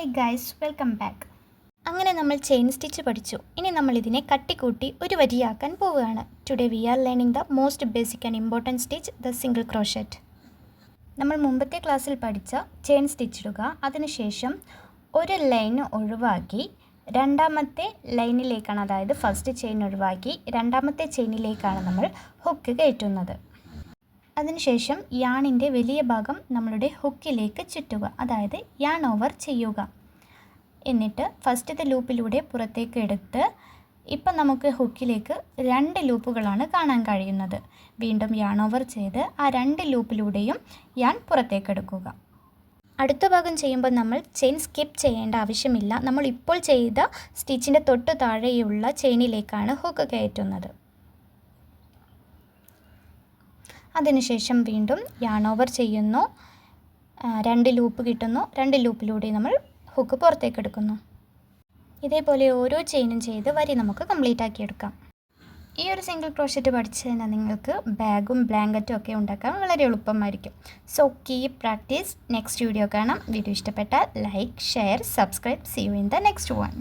Hi guys, welcome back. അങ്ങനെ നമ്മൾ chain stitch പഠിച്ചു. ഇനി നമ്മൾ ഇതിനെ കട്ടിക്കൂട്ടി ഒരു വരിയാക്കാൻ പോവുകയാണ്. Today we are learning the most basic and important stitch, the single crochet. നമ്മൾ മുമ്പത്തെ ക്ലാസ്സിൽ പഠിച്ച ചെയിൻ സ്റ്റിച്ച് ഇടുക, അതിനുശേഷം ഒരു ലൈൻ ഒഴിവാക്കി രണ്ടാമത്തെ ലൈനിലേക്കാണ്, അതായത് ഫസ്റ്റ് ചെയിൻ ഒഴിവാക്കി രണ്ടാമത്തെ ചെയിനിലേക്കാണ് നമ്മൾ ഹുക്ക് കയറ്റുന്നത്. അതിനുശേഷം യാണിൻ്റെ വലിയ ഭാഗം നമ്മളുടെ ഹുക്കിലേക്ക് ചുറ്റുക, അതായത് യാൺ ഓവർ ചെയ്യുക. എന്നിട്ട് ഫസ്റ്റത്തെ ലൂപ്പിലൂടെ പുറത്തേക്ക് എടുത്ത് ഇപ്പം നമുക്ക് ഹുക്കിലേക്ക് 2 ലൂപ്പുകളാണ് കാണാൻ കഴിയുന്നത്. വീണ്ടും യാൺ ഓവർ ചെയ്ത് ആ 2 ലൂപ്പിലൂടെയും യാൺ പുറത്തേക്കെടുക്കുക. അടുത്ത ഭാഗം ചെയ്യുമ്പോൾ നമ്മൾ ചെയിൻ സ്കിപ്പ് ചെയ്യേണ്ട ആവശ്യമില്ല. നമ്മൾ ഇപ്പോൾ ചെയ്ത സ്റ്റിച്ചിൻ്റെ തൊട്ട് താഴെയുള്ള ചെയിനിലേക്കാണ് ഹുക്ക് കയറ്റുന്നത്. അതിനുശേഷം വീണ്ടും യാൺ ഓവർ ചെയ്യുന്നു, 2 ലൂപ്പ് കിട്ടുന്നു, 2 ലൂപ്പിലൂടെ നമ്മൾ ഹുക്ക് പുറത്തേക്ക് എടുക്കുന്നു. ഇതേപോലെ ഓരോ ചെയിനും ചെയ്ത് വരി നമുക്ക് കംപ്ലീറ്റ് ആക്കിയെടുക്കാം. ഈ ഒരു സിംഗിൾ ക്രോഷറ്റ് പഠിച്ചു കഴിഞ്ഞാൽ നിങ്ങൾക്ക് ബാഗും ബ്ലാങ്കറ്റും ഒക്കെ ഉണ്ടാക്കാൻ വളരെ എളുപ്പമായിരിക്കും. So keep practice. Next video കാണാം. വീഡിയോ ഇഷ്ടപ്പെട്ടാൽ like, share, subscribe. See you in the next one.